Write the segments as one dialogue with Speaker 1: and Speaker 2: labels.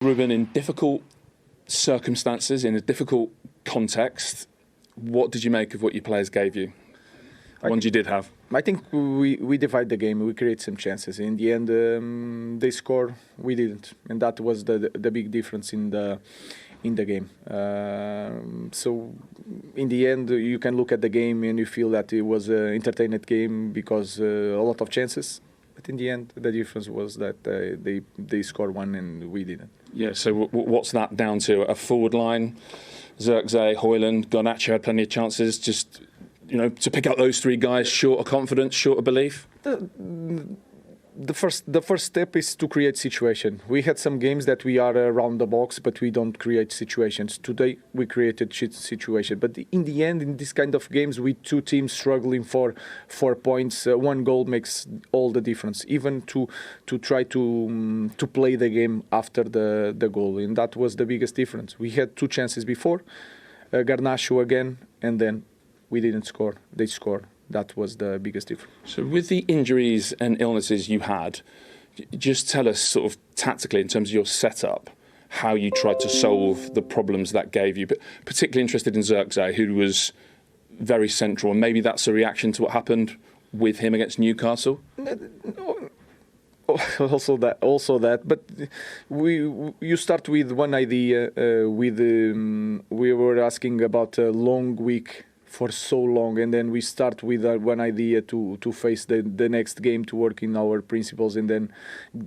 Speaker 1: Ruben, in difficult circumstances, in a difficult context, what did you make of what your players gave you? The ones you did have?
Speaker 2: I think we divide the game. We create some chances. In the end, they score. We didn't, and that was the big difference in the game. So in the end, you can look at the game and you feel that it was an entertained game because a lot of chances. But in the end, the difference was that they scored one and we didn't.
Speaker 1: Yeah. So what's that down to? A forward line, Zirkzee, Højlund, Garnacho had plenty of chances. Just to pick out those three guys, short of confidence, short of belief.
Speaker 2: The first step is to create situation. We had some games that we are around the box, but we don't create situations. Today we created situation, but in the end, in this kind of games, with two teams struggling for 4 points, one goal makes all the difference. Even to try to play the game after the goal, and that was the biggest difference. We had two chances before, Garnacho again, and then we didn't score. They scored. That was the biggest difference.
Speaker 1: So with the injuries and illnesses you had, just tell us sort of tactically in terms of your setup, how you tried to solve the problems that gave you. But particularly interested in Zirkzee, who was very central, and maybe that's a reaction to what happened with him against Newcastle.
Speaker 2: Also that, but you start with one idea. We were asking about a long week for so long, and then we start with one idea to face the next game, to work in our principles, and then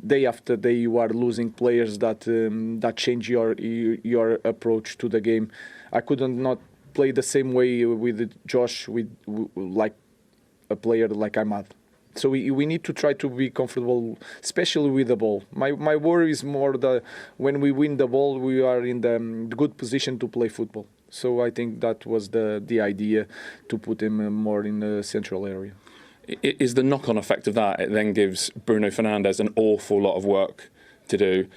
Speaker 2: day after day you are losing players that change your approach to the game. I couldn't not play the same way with Josh, like a player like Ahmad. So we need to try to be comfortable, especially with the ball. My worry is more when we win the ball, we are in the good position to play football. So I think that was the idea, to put him more in the central area.
Speaker 1: Is the knock-on effect of that, it then gives Bruno Fernandes an awful lot of work to do,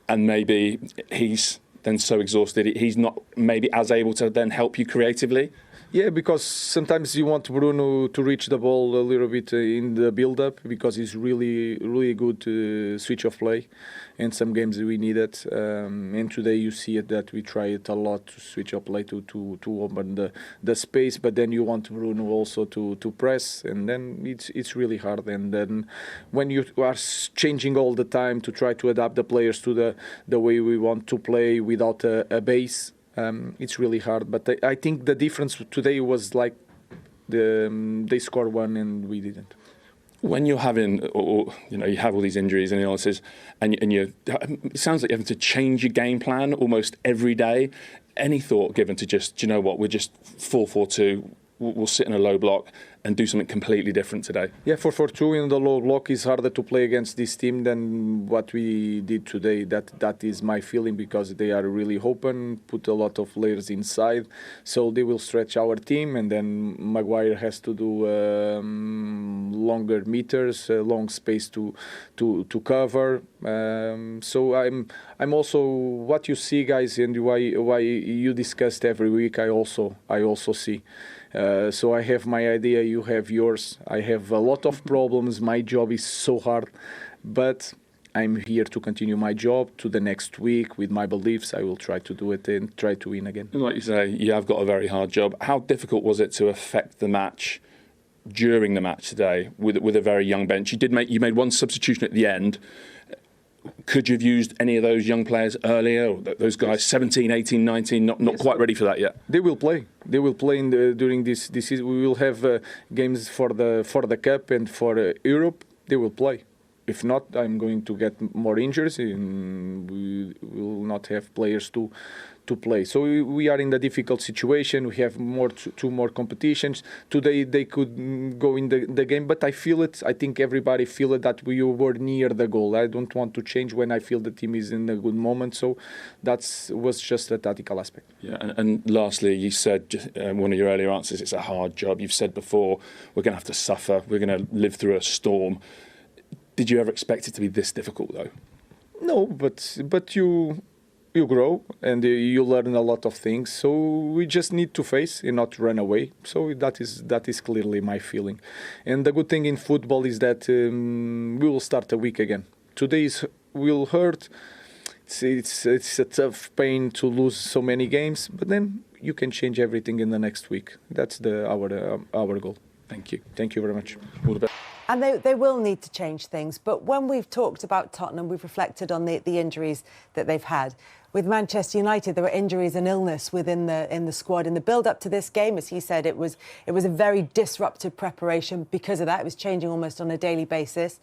Speaker 1: and maybe he's then so exhausted, he's not maybe as able to then help you creatively?
Speaker 2: Yeah, because sometimes you want Bruno to reach the ball a little bit in the build-up, because he's really, really good to switch off play. In some games we need it, and today you see it that we try it a lot to switch off play to open the space. But then you want Bruno also to press, and then it's really hard. And then when you are changing all the time to try to adapt the players to the way we want to play without a base. It's really hard, but I think the difference today was like they scored one and we didn't.
Speaker 1: When you're having, you have all these injuries and illnesses, and it sounds like you're having to change your game plan almost every day. Any thought given to just, we're just 4-4-2. We'll sit in a low block and do something completely different today?
Speaker 2: Yeah, 4-4-2 in the low block is harder to play against this team than what we did today. That is my feeling, because they are really open, put a lot of players inside, so they will stretch our team, and then Maguire has to do longer meters, long space to cover. So I'm also what you see, guys, and why you discussed every week. I also see. So I have my idea, you have yours. I have a lot of problems. My job is so hard, but I'm here to continue my job to the next week with my beliefs. I will try to do it and try to win again.
Speaker 1: Like you say, you have got a very hard job. How difficult was it to affect the match during the match today with a very young bench? You made one substitution at the end. Could you have used any of those young players earlier? Or those guys, 17, 18, 19, not quite ready for that yet?
Speaker 2: They will play. They will play during this season. We will have games for the Cup and for Europe. They will play. If not, I'm going to get more injuries, and we will not have players to play. So we are in a difficult situation. We have two more competitions. Today they could go in the game, but I feel it. I think everybody feel it that we were near the goal. I don't want to change when I feel the team is in a good moment. So that was just a tactical aspect.
Speaker 1: Yeah, and lastly, you said one of your earlier answers, it's a hard job. You've said before, we're going to have to suffer. We're going to live through a storm. Did you ever expect it to be this difficult, though?
Speaker 2: No, but you grow and you learn a lot of things. So we just need to face and not run away. So that is clearly my feeling. And the good thing in football is that we will start a week again. Today will hurt. it's a tough pain to lose so many games, but then you can change everything in the next week. That's our goal.
Speaker 1: Thank you.
Speaker 2: Thank you very much.
Speaker 1: All the best.
Speaker 3: And they will need to change things. But when we've talked about Tottenham, we've reflected on the injuries that they've had. With Manchester United, there were injuries and illness within the squad. In the build-up to this game, as he said, it was a very disrupted preparation because of that. It was changing almost on a daily basis.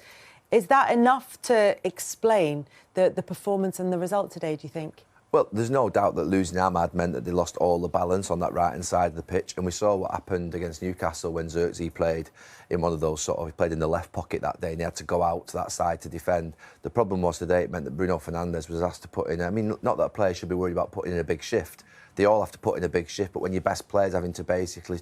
Speaker 3: Is that enough to explain the performance and the result today, do you think?
Speaker 4: Well, there's no doubt that losing Ahmad meant that they lost all the balance on that right-hand side of the pitch. And we saw what happened against Newcastle when Xerxes played in one of those he played in the left pocket that day and he had to go out to that side to defend. The problem was today it meant that Bruno Fernandes was asked to put in, I mean, not that a player should be worried about putting in a big shift. They all have to put in a big shift, but when your best player's having to basically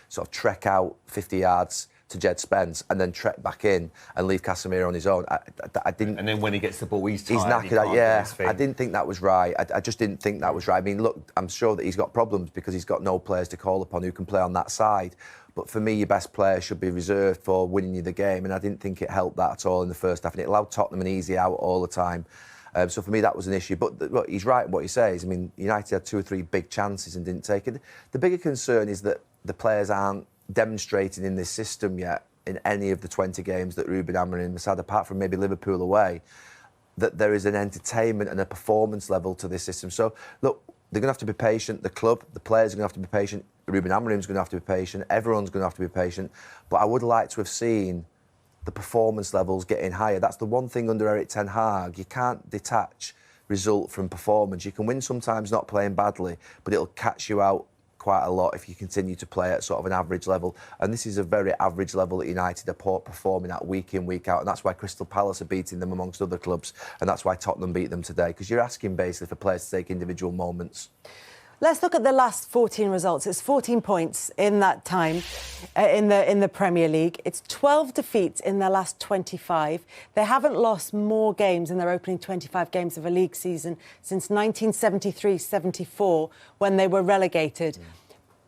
Speaker 4: sort of trek out 50 yards to Jed Spence and then trek back in and leave Casemiro on his own. I didn't.
Speaker 5: And then when he gets the ball, he's tired.
Speaker 4: He's knackered. I didn't think that was right. I just didn't think that was right. I mean, look, I'm sure that he's got problems because he's got no players to call upon who can play on that side. But for me, your best player should be reserved for winning you the game, and I didn't think it helped that at all in the first half. And it allowed Tottenham an easy out all the time. So for me, that was an issue. But look, he's right in what he says. I mean, United had 2 or 3 big chances and didn't take it. The bigger concern is that the players aren't demonstrating in this system yet, in any of the 20 games that Ruben Amorim has had, apart from maybe Liverpool away, that there is an entertainment and a performance level to this system. So, look, they're going to have to be patient. The club, the players are going to have to be patient. Ruben Amorim's going to have to be patient. Everyone's going to have to be patient. But I would like to have seen the performance levels getting higher. That's the one thing under Erik ten Hag. You can't detach result from performance. You can win sometimes not playing badly, but it'll catch you out quite a lot if you continue to play at sort of an average level. And this is a very average level that United are performing at week in, week out. And that's why Crystal Palace are beating them amongst other clubs. And that's why Tottenham beat them today. Because you're asking basically for players to take individual moments.
Speaker 3: Let's look at the last 14 results. It's 14 points in that time in the Premier League. It's 12 defeats in their last 25. They haven't lost more games in their opening 25 games of a league season since 1973-74 when they were relegated.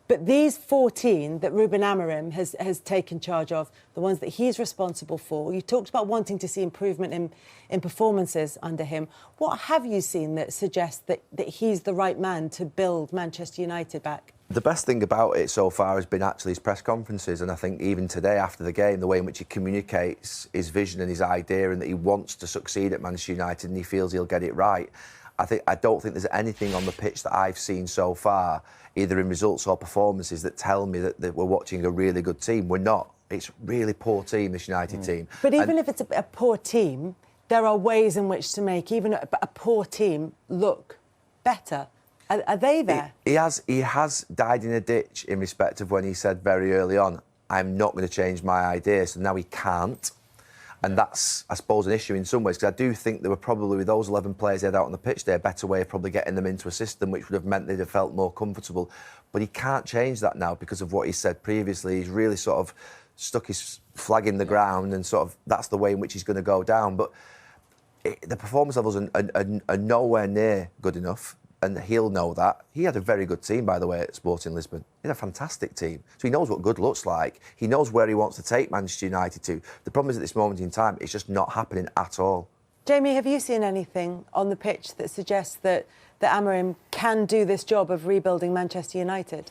Speaker 3: But these 14 that Ruben Amorim has taken charge of, the ones that he's responsible for, you talked about wanting to see improvement in performances under him. What have you seen that suggests that he's the right man to build Manchester United back?
Speaker 4: The best thing about it so far has been actually his press conferences, and I think even today after the game, the way in which he communicates his vision and his idea and that he wants to succeed at Manchester United and he feels he'll get it right. I don't think there's anything on the pitch that I've seen so far, either in results or performances, that tell me that we're watching a really good team. We're not. It's a really poor team, this United team.
Speaker 3: But even if it's a poor team, there are ways in which to make even a poor team look better. Are they there?
Speaker 4: He has died in a ditch in respect of when he said very early on, I'm not going to change my idea. So now he can't. And that's, I suppose, an issue in some ways, because I do think there were probably, with those 11 players he had out on the pitch there, a better way of probably getting them into a system which would have meant they'd have felt more comfortable. But he can't change that now because of what he said previously. He's really sort of stuck his flag in the ground and sort of that's the way in which he's going to go down. But the performance levels are nowhere near good enough. And he'll know that. He had a very good team, by the way, at Sporting Lisbon. He had a fantastic team. So he knows what good looks like. He knows where he wants to take Manchester United to. The problem is at this moment in time, it's just not happening at all.
Speaker 3: Jamie, have you seen anything on the pitch that suggests that Amorim can do this job of rebuilding Manchester United?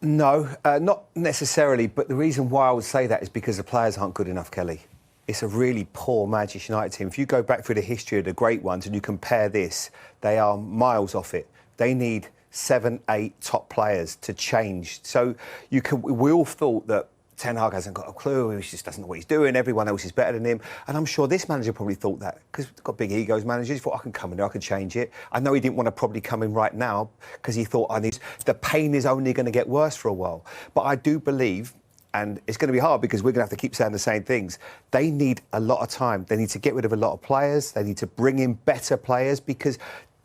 Speaker 5: No, not necessarily. But the reason why I would say that is because the players aren't good enough, Kelly. It's a really poor Manchester United team. If you go back through the history of the great ones and you compare this, they are miles off it. They need 7, 8 top players to change. So we all thought that Ten Hag hasn't got a clue, he just doesn't know what he's doing, everyone else is better than him. And I'm sure this manager probably thought that, because he's got big egos, managers. He thought, I can come in there, I can change it. I know he didn't want to probably come in right now, because he thought, the pain is only going to get worse for a while. But I do believe, and it's going to be hard because we're going to have to keep saying the same things. They need a lot of time. They need to get rid of a lot of players. They need to bring in better players because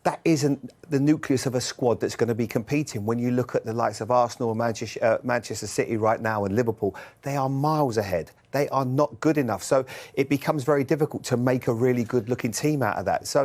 Speaker 5: that isn't the nucleus of a squad that's going to be competing. When you look at the likes of Arsenal and Manchester City right now and Liverpool, they are miles ahead. They are not good enough. So it becomes very difficult to make a really good-looking team out of that.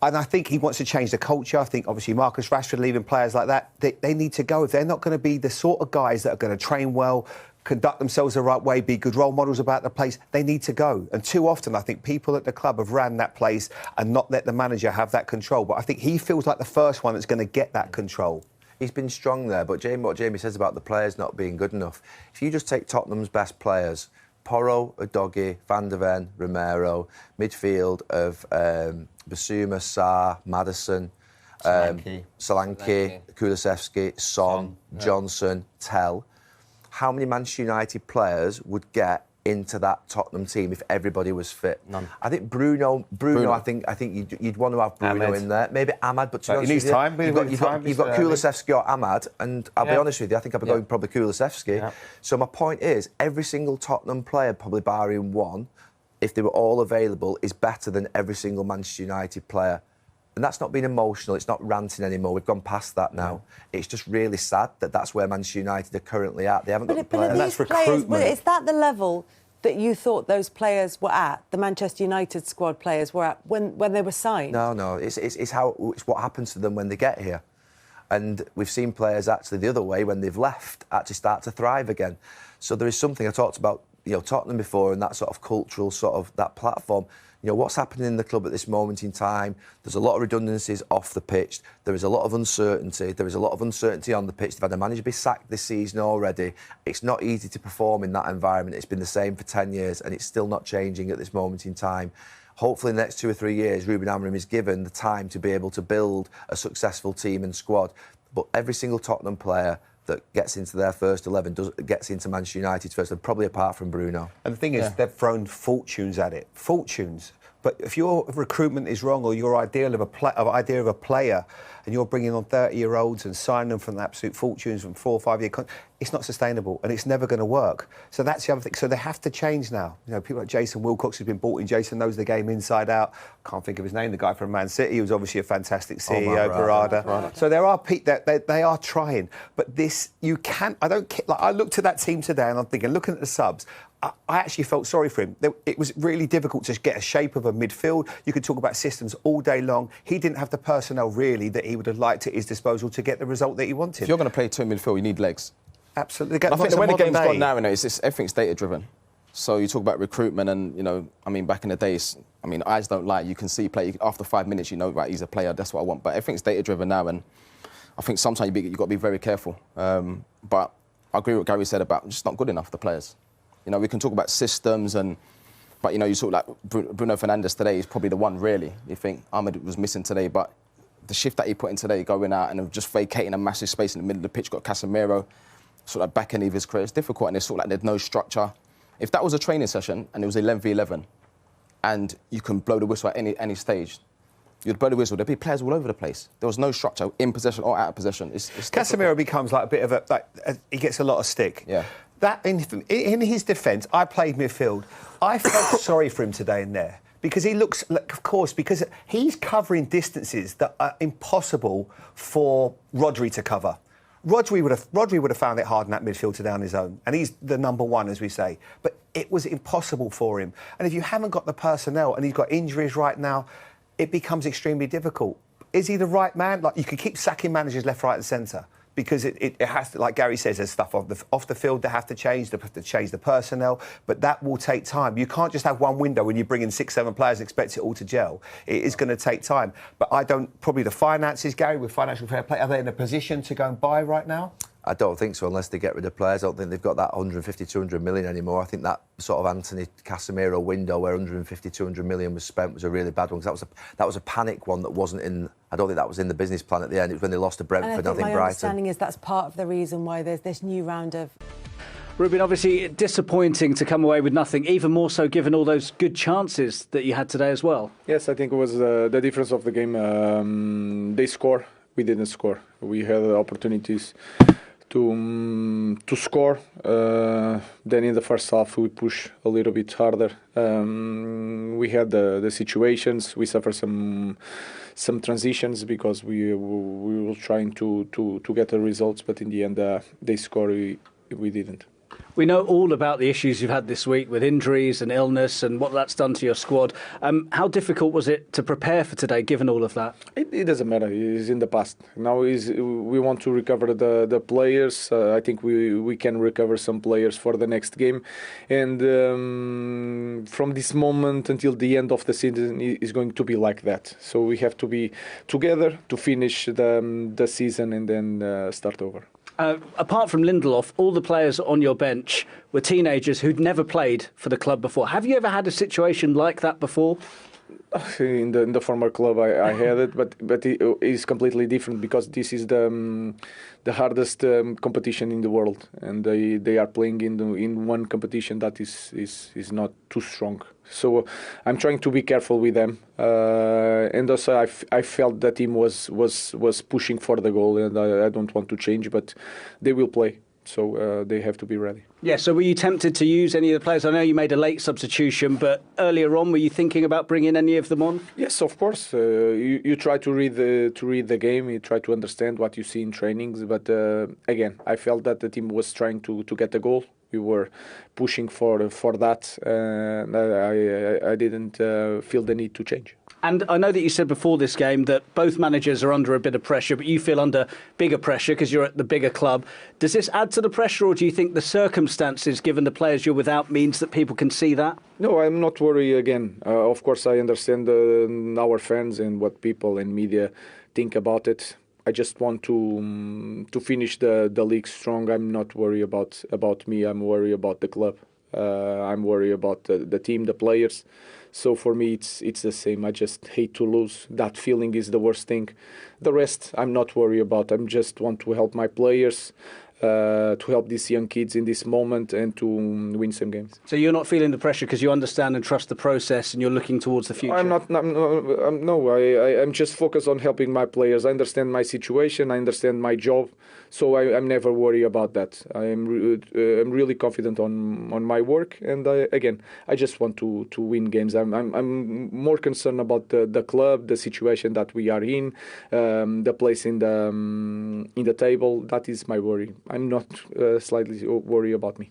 Speaker 5: And I think he wants to change the culture. I think, obviously, Marcus Rashford leaving players like that, they need to go. If they're not going to be the sort of guys that are going to train well, conduct themselves the right way, be good role models about the place, they need to go. And too often, I think people at the club have ran that place and not let the manager have that control. But I think he feels like the first one that's going to get that control.
Speaker 4: He's been strong there, but what Jamie says about the players not being good enough, if you just take Tottenham's best players, Porro, Udogie, Van der Ven, Romero, midfield of Basuma, Sarr, Maddison, Solanke, Kulusevski, Son, Johnson, Tell. How many Manchester United players would get into that Tottenham team if everybody was fit?
Speaker 6: None.
Speaker 4: I think Bruno. I think you'd want to have Bruno
Speaker 5: Ahmed
Speaker 4: in there. Maybe Ahmad, but to be honest
Speaker 5: he needs
Speaker 4: with you,
Speaker 5: time.
Speaker 4: You've got Kulusevski or Ahmad, and I'll be honest with you, I think I'd be going probably Kulusevski.
Speaker 6: Yeah.
Speaker 4: So my point is, every single Tottenham player, probably barring one, if they were all available, is better than every single Manchester United player. And that's not being emotional, it's not ranting anymore. We've gone past that now. It's just really sad that that's where Manchester United are currently at. They haven't got the players.
Speaker 5: And that's recruitment.
Speaker 3: Is that the level that you thought those players were at, the Manchester United squad players were at, when they were signed?
Speaker 4: No. It's what happens to them when they get here. And we've seen players actually the other way, when they've left, actually start to thrive again. So there is something I talked about, Tottenham before, and that sort of cultural sort of that platform. What's happening in the club at this moment in time? There's a lot of redundancies off the pitch. There is a lot of uncertainty. There is a lot of uncertainty on the pitch. They've had a manager be sacked this season already. It's not easy to perform in that environment. It's been the same for 10 years, and it's still not changing at this moment in time. Hopefully in the next 2 or 3 years, Ruben Amorim is given the time to be able to build a successful team and squad. But every single Tottenham player that gets into their first 11 gets into Manchester United's first, and probably apart from Bruno.
Speaker 5: And the thing is, they've thrown fortunes at it. Fortunes. But if your recruitment is wrong, or your idea of a player, and you're bringing on 30-year-olds and signing them from the absolute fortunes from 4 or 5 year contracts, it's not sustainable, and it's never going to work. So that's the other thing. So they have to change now. People like Jason Wilcox who's been bought in. Jason knows the game inside out. Can't think of his name. The guy from Man City, who's obviously a fantastic CEO, Barada. So there are people that they are trying, but this you can't. I looked at that team today, and I'm thinking, looking at the subs, I actually felt sorry for him. It was really difficult to get a shape of a midfield. You could talk about systems all day long. He didn't have the personnel, really, that he would have liked at his disposal to get the result that he wanted.
Speaker 7: If you're going to play two midfield, you need legs.
Speaker 5: Absolutely.
Speaker 7: I think the way the game's gone now, everything's data-driven. So you talk about recruitment and, back in the days, eyes don't lie. You can see play. After 5 minutes, right, he's a player, that's what I want. But everything's data-driven now, and I think sometimes you've got to be very careful. But I agree with what Gary said about just not good enough, the players. We can talk about systems, but you talk like Bruno Fernandes today is probably the one, really. You think Ahmed was missing today, but the shift that he put in today, going out and just vacating a massive space in the middle of the pitch, got Casemiro, sort of back end of his career, it's difficult, and it's sort of like there's no structure. If that was a training session and it was 11v11, and you can blow the whistle at any stage, you'd blow the whistle, there'd be players all over the place. There was no structure, in possession or out of possession. It's
Speaker 5: Casemiro becomes like a bit of he gets a lot of stick.
Speaker 7: Yeah.
Speaker 5: That in his defence, I played midfield. I felt sorry for him today in there because he looks, of course, because he's covering distances that are impossible for Rodri to cover. Rodri would have found it hard in that midfield today on his own, and he's the number one, as we say. But it was impossible for him. And if you haven't got the personnel, and he's got injuries right now, it becomes extremely difficult. Is he the right man? Like, you can keep sacking managers left, right, and centre. Because it has to, like Gary says, there's stuff off the field that have to change. They have to change the personnel, but that will take time. You can't just have one window when you bring in 6, 7 players and expect it all to gel. It is going to take time. But probably the finances, Gary, with financial fair play, are they in a position to go and buy right now?
Speaker 4: I don't think so, unless they get rid of players. I don't think they've got that 150, 200 million anymore. I think that sort of Anthony Casemiro window where 150, 200 million was spent was a really bad one, because that was a panic one that wasn't in. I don't think that was in the business plan at the end. It was when they lost to Brentford, I think
Speaker 3: my
Speaker 4: Brighton.
Speaker 3: understanding is that's part of the reason why there's this new round of...
Speaker 8: Ruben, obviously disappointing to come away with nothing, even more so given all those good chances that you had today as well.
Speaker 2: Yes, I think it was the difference of the game. They score, we didn't score. We had opportunities to score. Then in the first half we push a little bit harder. We had the situations. We suffered some transitions because we were trying to get the results, but in the end they score. We didn't.
Speaker 8: We know all about the issues you've had this week with injuries and illness and what that's done to your squad. How difficult was it to prepare for today, given all of that?
Speaker 2: It It doesn't matter. It's in the past. Now we want to recover the players. I think we can recover some players for the next game, and from this moment until the end of the season is going to be like that. So we have to be together to finish the season and then start over.
Speaker 8: Apart from Lindelof, all the players on your bench were teenagers who'd never played for the club before. Have you ever had a situation like that before?
Speaker 2: In the former club, I had it, but it is completely different because this is the hardest competition in the world, and they are playing in one competition that is not too strong. So I'm trying to be careful with them, and also I felt the team was pushing for the goal, and I don't want to change, but they will play. So they have to be ready.
Speaker 8: Yeah, so were you tempted to use any of the players? I know you made a late substitution, but earlier on, were you thinking about bringing any of them on?
Speaker 2: Yes, of course. You try to read the game, you try to understand what you see in trainings, but again, I felt that the team was trying to get a goal. We were pushing for that, and I didn't feel the need to change.
Speaker 8: And I know that you said before this game that both managers are under a bit of pressure, but you feel under bigger pressure because you're at the bigger club. Does this add to the pressure, or do you think the circumstances, given the players you're without, means that people can see that?
Speaker 2: No, I'm not worried again. Of course, I understand our fans and what people and media think about it. I just want to finish the league strong. I'm not worried about me. I'm worried about the club. I'm worried about the team, the players. So for me, it's the same. I just hate to lose. That feeling is the worst thing. The rest, I'm not worried about. I just want to help my players, to help these young kids in this moment and to win some games.
Speaker 8: So you're not feeling the pressure because you understand and trust the process and you're looking towards the future?
Speaker 2: I'm just focused on helping my players. I understand my situation. I understand my job. So I'm never worried about that. I'm really confident on my work. And I just want to win games. I'm more concerned about the club, the situation that we are in, the place in the table. That is my worry. I'm not slightly worried about me.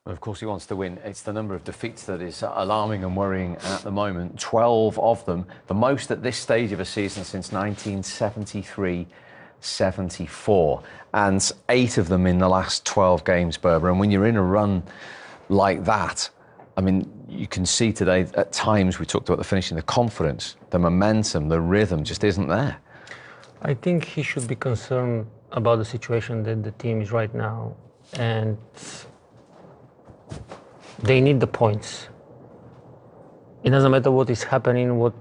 Speaker 6: Of course, he wants to win. It's the number of defeats that is alarming and worrying at the moment. 12 of them, the most at this stage of a season since 1973-74, and 8 of them in the last 12 games, Berber. And when you're in a run like that, I mean, you can see today at times we talked about the finishing, the confidence, the momentum, the rhythm just isn't there.
Speaker 9: I think he should be concerned about the situation that the team is right now, and they need the points. It doesn't matter what is happening, what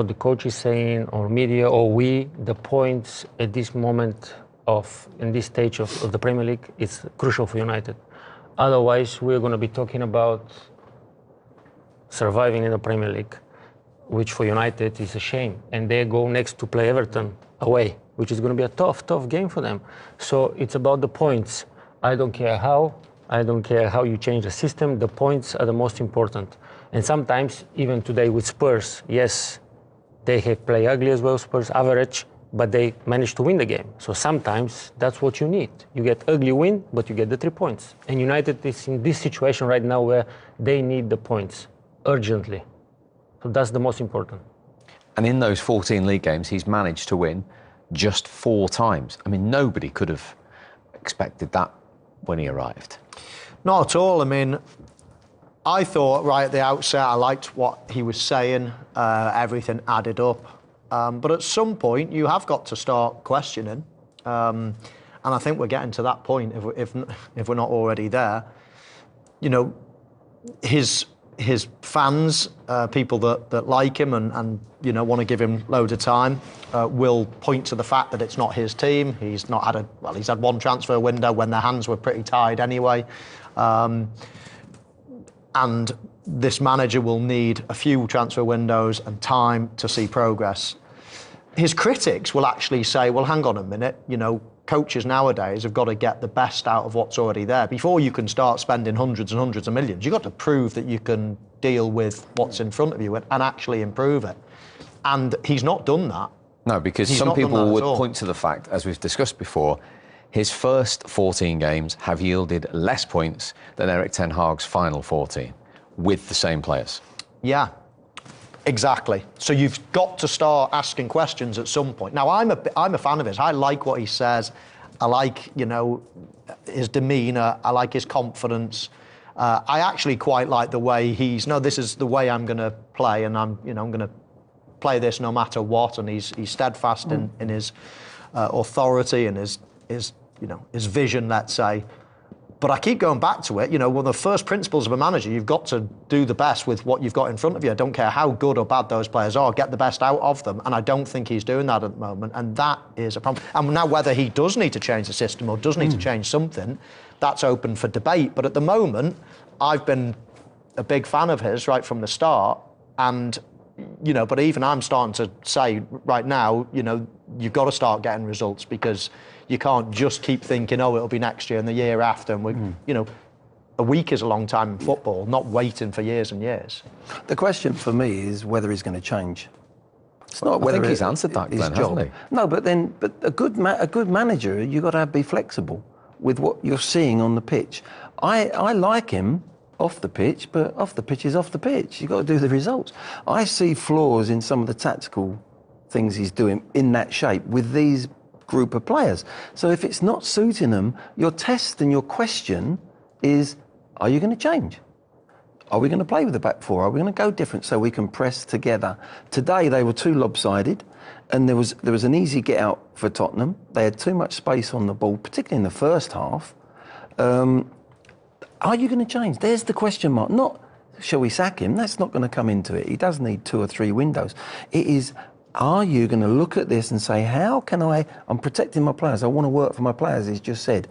Speaker 9: the coach is saying, or media, or we. The points at this moment in this stage of the Premier League is crucial for United. Otherwise, we're going to be talking about surviving in the Premier League, which for United is a shame. And they go next to play Everton away, which is going to be a tough game for them. So it's about the points. I don't care how you change the system, the points are the most important. And sometimes, even today with Spurs, yes, they have played ugly as well, Spurs average, but they managed to win the game. So sometimes that's what you need. You get ugly win, but you get the 3 points. And United is in this situation right now where they need the points urgently. So that's the most important.
Speaker 6: And in those 14 league games, he's managed to win just 4 times. I mean, nobody could have expected that when he arrived.
Speaker 10: Not at all. I mean, I thought right at the outset, I liked what he was saying, everything added up. But at some point, you have got to start questioning. And I think we're getting to that point, if we're not already there. You know, his fans, people that like him and you know want to give him loads of time, will point to the fact that it's not his team. He's had one transfer window when their hands were pretty tied anyway, and this manager will need a few transfer windows and time to see progress. His critics will actually say, well, hang on a minute, you know, coaches nowadays have got to get the best out of what's already there. Before you can start spending hundreds and hundreds of millions, you've got to prove that you can deal with what's in front of you and actually improve it. And he's not done that.
Speaker 6: No, because some people would point to the fact, as we've discussed before, his first 14 games have yielded less points than Erik ten Hag's final 14 with the same players.
Speaker 10: Yeah. Exactly. So you've got to start asking questions at some point. Now, I'm a fan of his. I like what he says. I like, his demeanour. I like his confidence. I actually quite like the way this is the way I'm going to play, and I'm going to play this no matter what. And he's steadfast in his authority and his vision, let's say. But I keep going back to it. One of the first principles of a manager, you've got to do the best with what you've got in front of you. I don't care how good or bad those players are, get the best out of them. And I don't think he's doing that at the moment. And that is a problem. And now whether he does need to change the system or does need to change something, that's open for debate. But at the moment, I've been a big fan of his right from the start. And, but even I'm starting to say right now, you've got to start getting results, because you can't just keep thinking, it'll be next year and the year after. And a week is a long time in football, not waiting for years and years.
Speaker 11: The question for me is whether he's going to change. It's not whether
Speaker 6: he's answered that, Glenn, hasn't he?
Speaker 11: No, but a good manager, you've got to be flexible with what you're seeing on the pitch. I like him off the pitch, but off the pitch is off the pitch. You've got to do the results. I see flaws in some of the tactical things he's doing in that shape with these group of players. So if it's not suiting them, your test and your question is, are you going to change? Are we going to play with the back four? Are we going to go different so we can press together? Today they were too lopsided, and there was an easy get out for Tottenham. They had too much space on the ball, particularly in the first half. Are you going to change? There's the question mark. Not, shall we sack him? That's not going to come into it. He does need 2 or 3 windows. It is, are you going to look at this and say, how can I'm protecting my players. I want to work for my players. He's just said,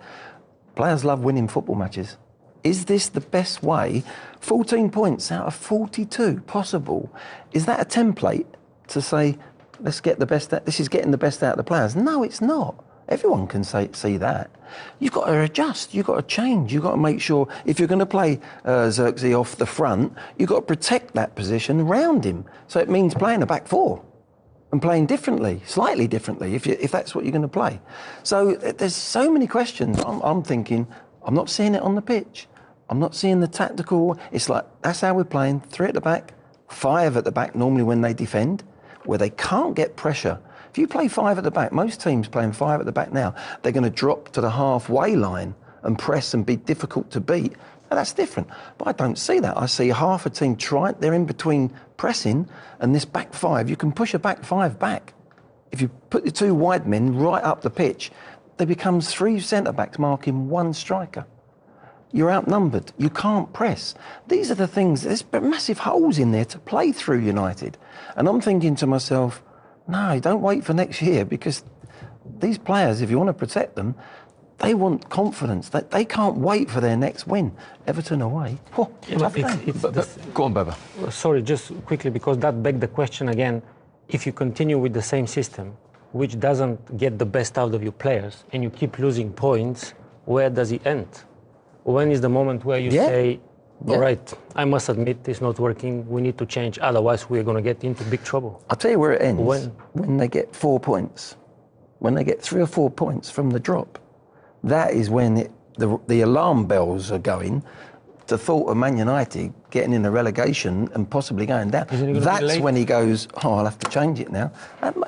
Speaker 11: players love winning football matches. Is this the best way? 14 points out of 42 possible. Is that a template to say, let's get the best out, this is getting the best out of the players? No, it's not. Everyone can see that. You've got to adjust, you've got to change, you've got to make sure, if you're going to play Xerxes off the front, you've got to protect that position around him. So it means playing a back four and playing differently, slightly differently, if that's what you're going to play. So there's so many questions. I'm thinking, I'm not seeing it on the pitch. I'm not seeing the tactical. It's like, that's how we're playing, 3 at the back, 5 at the back normally when they defend, where they can't get pressure. If you play 5 at the back, most teams playing 5 at the back now, they're going to drop to the halfway line and press and be difficult to beat. Now, that's different. But I don't see that. I see half a team they're in between pressing and this back 5. You can push a back 5 back. If you put the 2 wide men right up the pitch, there becomes 3 centre-backs marking 1 striker. You're outnumbered. You can't press. These are the things, there's massive holes in there to play through United. And I'm thinking to myself, no, don't wait for next year, because these players, if you want to protect them, they want confidence. They can't wait for their next win. Everton away. Oh,
Speaker 6: go on, Beba.
Speaker 9: Sorry, just quickly, because that begs the question again. If you continue with the same system, which doesn't get the best out of your players, and you keep losing points, where does it end? When is the moment where you say, all right, I must admit it's not working, we need to change, otherwise we're going to get into big trouble?
Speaker 11: I'll tell you where it ends. When they get 4 points, when they get 3 or 4 points from the drop, that is when the alarm bells are going. The thought of Man United getting in a relegation and possibly going down, that's when he goes, I'll have to change it now.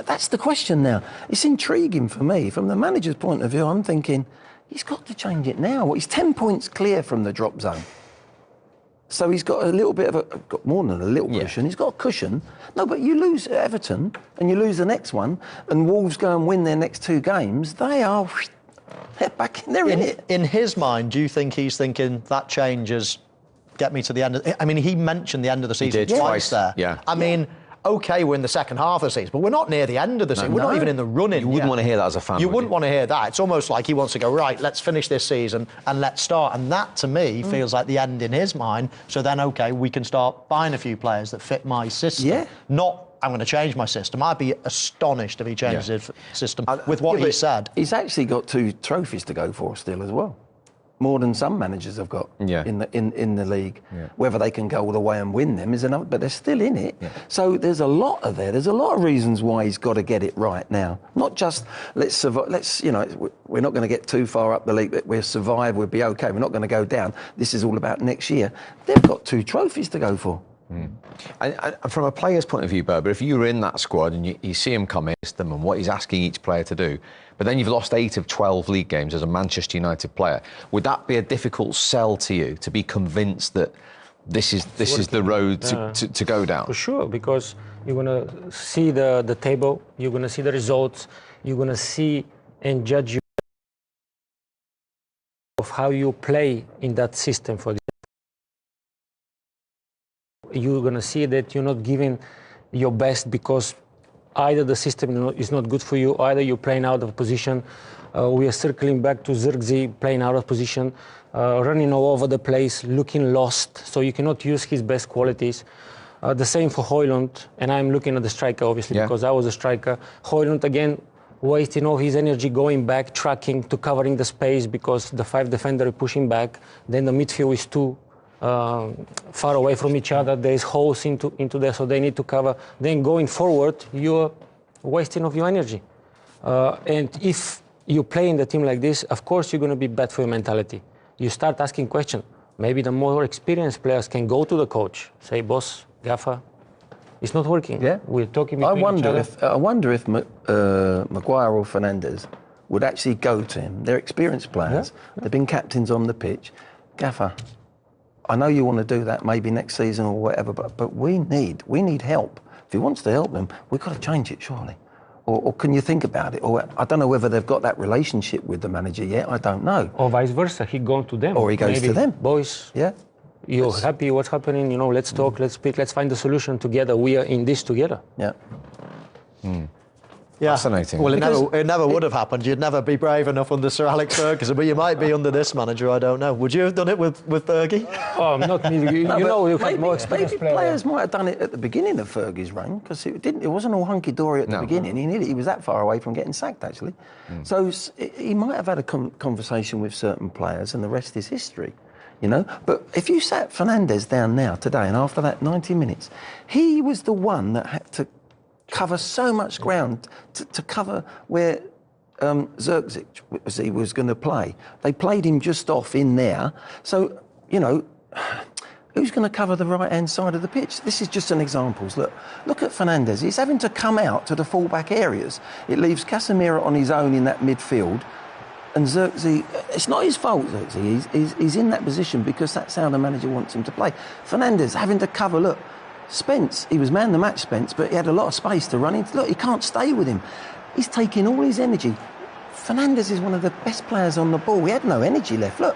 Speaker 11: That's the question now. It's intriguing for me. From the manager's point of view, I'm thinking, he's got to change it now. Well, he's 10 points clear from the drop zone. So he's got a little bit of got more than a little cushion. He's got a cushion. No, but you lose Everton and you lose the next one, and Wolves go and win their next 2 games, they're back in there in it.
Speaker 10: In his mind, do you think he's thinking that changes, get me to the end? I mean, he mentioned the end of the season twice there.
Speaker 6: Yeah.
Speaker 10: I mean, OK, we're in the second half of the season, but we're not near the end of the season. We're not even in the running.
Speaker 6: You wouldn't want to hear that as a fan.
Speaker 10: You wouldn't want to hear that. It's almost like he wants to go, right, let's finish this season and let's start. And that, to me, feels like the end in his mind. So then, OK, we can start buying a few players that fit my system.
Speaker 11: Yeah.
Speaker 10: Not, I'm going to change my system. I'd be astonished if he changes his system with what he said.
Speaker 11: He's actually got 2 trophies to go for still as well. More than some managers have got in the league. Yeah. Whether they can go all the way and win them is another, but they're still in it. Yeah. So there's a lot of there's a lot of reasons why he's got to get it right now. Not just let's survive. We're not going to get too far up the league. We'll survive. We'll be okay. We're not going to go down. This is all about next year. They've got 2 trophies to go for.
Speaker 6: And from a player's point of view, Berber, if you were in that squad and you see him come in, them and what he's asking each player to do, but then you've lost 8 of 12 league games as a Manchester United player, would that be a difficult sell to you, to be convinced that this is the road to go down?
Speaker 9: For sure, because you're going to see the table, you're going to see the results, you're going to see and judge you of how you play in that system. For example, you're going to see that you're not giving your best because either the system is not good for you, either you're playing out of position. We are circling back to Zirkzee, playing out of position, running all over the place, looking lost, so you cannot use his best qualities. The same for Højlund, and I'm looking at the striker, obviously, because I was a striker. Højlund, again, wasting all his energy going back, tracking to covering the space because the 5 defenders are pushing back. Then the midfield is too far away from each other. There is holes into there, so they need to cover. Then going forward, you're wasting of your energy. And if you play in the team like this, of course you're going to be bad for your mentality. You start asking questions. Maybe the more experienced players can go to the coach, say, boss, gaffer, it's not working. Yeah, we're talking between each other.
Speaker 11: I wonder if Maguire or Fernandes would actually go to him. They're experienced players. Yeah. They've been captains on the pitch. Gaffer, I know you want to do that maybe next season or whatever, but we need help. If he wants to help them, we've got to change it, surely. Or can you think about it? Or I don't know whether they've got that relationship with the manager yet. I don't know.
Speaker 9: Or vice versa, he goes to them.
Speaker 11: Or he goes to them.
Speaker 9: Boys, you're happy what's happening, let's talk, let's speak, let's find the solution together. We are in this together.
Speaker 11: Yeah.
Speaker 10: Yeah.
Speaker 6: Fascinating.
Speaker 10: Well, it never would have happened. You'd never be brave enough under Sir Alex Ferguson, but you might be under this manager, I don't know. Would you have done it with Fergie?
Speaker 9: Oh, not me. You had more experienced
Speaker 11: players might have done it at the beginning of Fergie's reign, because it wasn't all hunky-dory at the beginning. He was that far away from getting sacked, actually. So he might have had a conversation with certain players, and the rest is history. But if you sat Fernandes down now today, and after that 90 minutes, he was the one that had to cover so much ground to cover where Zirkzee was going to play. They played him just off in there. So, who's going to cover the right-hand side of the pitch? This is just an example. Look at Fernandes. He's having to come out to the full-back areas. It leaves Casemiro on his own in that midfield. And Zirkzee, it's not his fault, Zirkzee. He's in that position because that's how the manager wants him to play. Fernandes having to cover, look, Spence, he was man the match, Spence, but he had a lot of space to run into. Look, he can't stay with him. He's taking all his energy. Fernandes is one of the best players on the ball. He had no energy left. Look,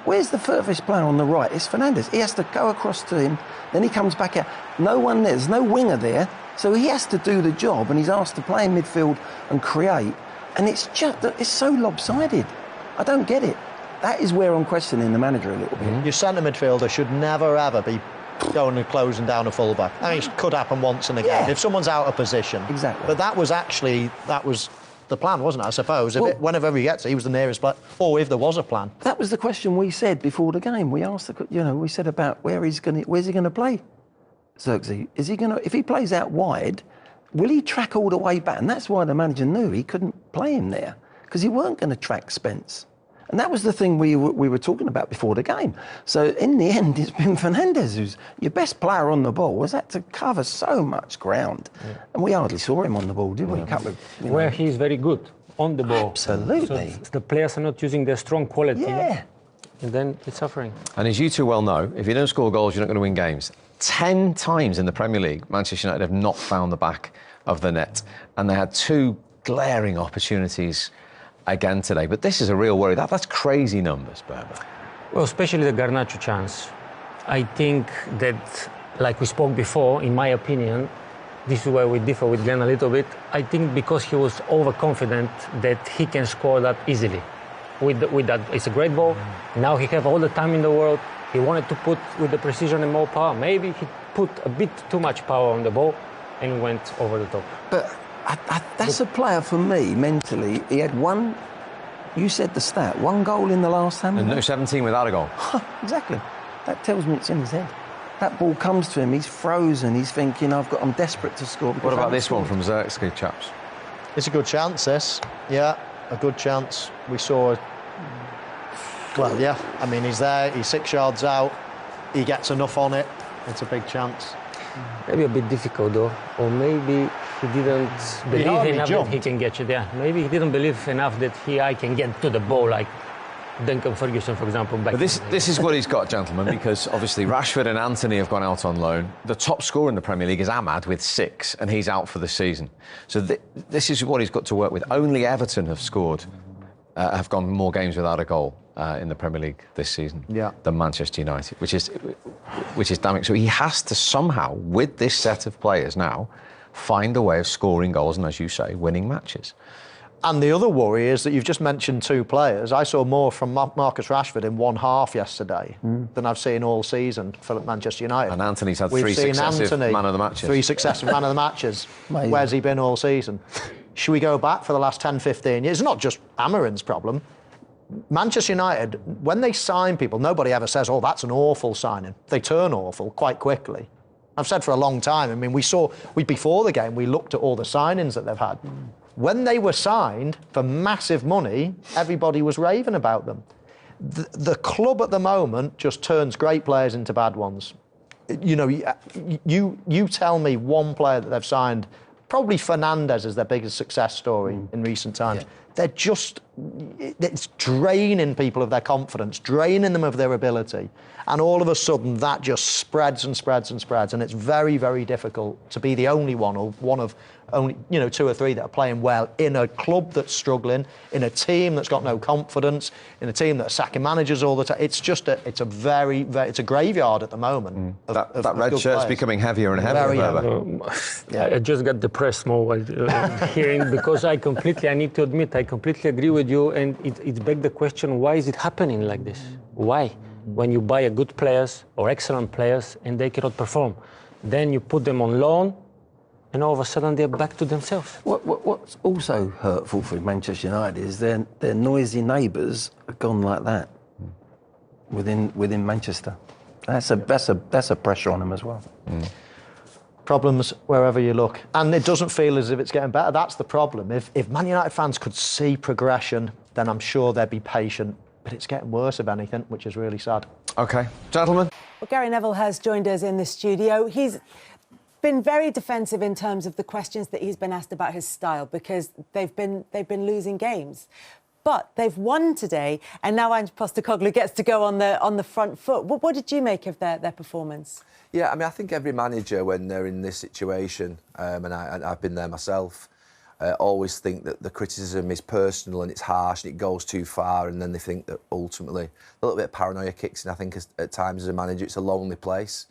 Speaker 11: where's the furthest player on the right? It's Fernandes. He has to go across to him, then he comes back out. No one there, there's no winger there, so he has to do the job, and he's asked to play in midfield and create, and it's so lopsided. I don't get it. That is where I'm questioning the manager a little bit.
Speaker 10: Your centre midfielder should never, ever be going and closing down a fullback. I mean, it could happen once and again if someone's out of position.
Speaker 11: Exactly.
Speaker 10: But that was the plan, wasn't it? I suppose. Whenever he gets it, he was the nearest player. Or if there was a plan.
Speaker 11: That was the question we said before the game. We asked, we said about where's he going to play? Zirkzee, if he plays out wide, will he track all the way back? And that's why the manager knew he couldn't play him there, because he weren't going to track Spence. And that was the thing we were talking about before the game. So in the end, it's been Fernandes who's your best player on the ball. Was that to cover so much ground? And we hardly saw him on the ball, did we?
Speaker 9: Where he's very good, on the ball.
Speaker 11: Absolutely.
Speaker 9: So the players are not using their strong quality.
Speaker 11: Yeah.
Speaker 9: And then it's suffering.
Speaker 6: And as you two well know, if you don't score goals, you're not going to win games. 10 times in the Premier League, Manchester United have not found the back of the net. And they had 2 glaring opportunities again today, but this is a real worry. That's crazy numbers, Berber.
Speaker 9: Well, especially the Garnacho chance. I think that, like we spoke before, in my opinion, this is where we differ with Glenn a little bit. I think because he was overconfident that he can score that easily. With that, it's a great ball. Now he have all the time in the world. He wanted to put with the precision and more power. Maybe he put a bit too much power on the ball and went over the top.
Speaker 11: But that's a player for me, mentally. He had one, you said the stat, 1 goal in the last hand.
Speaker 6: And no 17 without a goal.
Speaker 11: Exactly. That tells me it's in his head. That ball comes to him, he's frozen, he's thinking, I'm desperate to score.
Speaker 6: What about this one from Zirkzee, chaps?
Speaker 10: It's a good chance, this. Yeah, a good chance. We saw... Well, yeah, I mean, he's there, he's 6 yards out, he gets enough on it. It's a big chance.
Speaker 9: Maybe a bit difficult though, or maybe he didn't believe enough that he can get you there. Maybe he didn't believe enough that I can get to the ball like Duncan Ferguson, for example.
Speaker 6: But this is what he's got, gentlemen, because obviously Rashford and Anthony have gone out on loan. The top scorer in the Premier League is Ahmad with 6, and he's out for the season. So this is what he's got to work with. Only Everton have scored, have gone more games without a goal in the Premier League this season than Manchester United, which is damning. So he has to somehow, with this set of players now, find a way of scoring goals and, as you say, winning matches.
Speaker 10: And the other worry is that you've just mentioned 2 players. I saw more from Marcus Rashford in one half yesterday than I've seen all season for Manchester United.
Speaker 6: And Anthony's had 3 successive man of the matches.
Speaker 10: 3 successive man of the matches. Where's he been all season? Should we go back for the last 10, 15 years? It's not just Amorim's problem. Manchester United, when they sign people, nobody ever says, oh, that's an awful signing. They turn awful quite quickly. I've said for a long time, I mean, before the game, we looked at all the signings that they've had. When they were signed for massive money, everybody was raving about them. The club at the moment just turns great players into bad ones. You know, you tell me one player that they've signed, probably Fernandes is their biggest success story in recent times. They're just, it's draining people of their confidence, draining them of their ability. And all of a sudden, that just spreads and spreads and spreads. And it's very, very difficult to be the only one or one of only, 2 or 3 that are playing well in a club that's struggling, in a team that's got no confidence, in a team that's sacking managers all the time. It's just it's a graveyard at the moment.
Speaker 6: That red shirt's becoming heavier and heavier.
Speaker 9: I just got depressed more while hearing, because I need to admit, I completely agree with you, and it begs the question, why is it happening like this? Why? When you buy a good players or excellent players and they cannot perform, then you put them on loan, and all of a sudden they're back to themselves.
Speaker 11: What's also hurtful for Manchester United is their noisy neighbours have gone like that within Manchester. That's a pressure on them as well.
Speaker 10: Problems wherever you look, and it doesn't feel as if it's getting better. That's the problem. If Man United fans could see progression, then I'm sure they'd be patient. But it's getting worse, if anything, which is really sad.
Speaker 6: OK. Gentlemen.
Speaker 3: Well, Gary Neville has joined us in the studio. He's been very defensive in terms of the questions that he's been asked about his style, because they've been losing games. But they've won today, and now Ange Postecoglou gets to go on the front foot. What did you make of their performance?
Speaker 4: Yeah, I mean, I think every manager, when they're in this situation, and I've been there myself, always think that the criticism is personal and it's harsh and it goes too far, and then they think that ultimately a little bit of paranoia kicks in. I think at times as a manager it's a lonely place,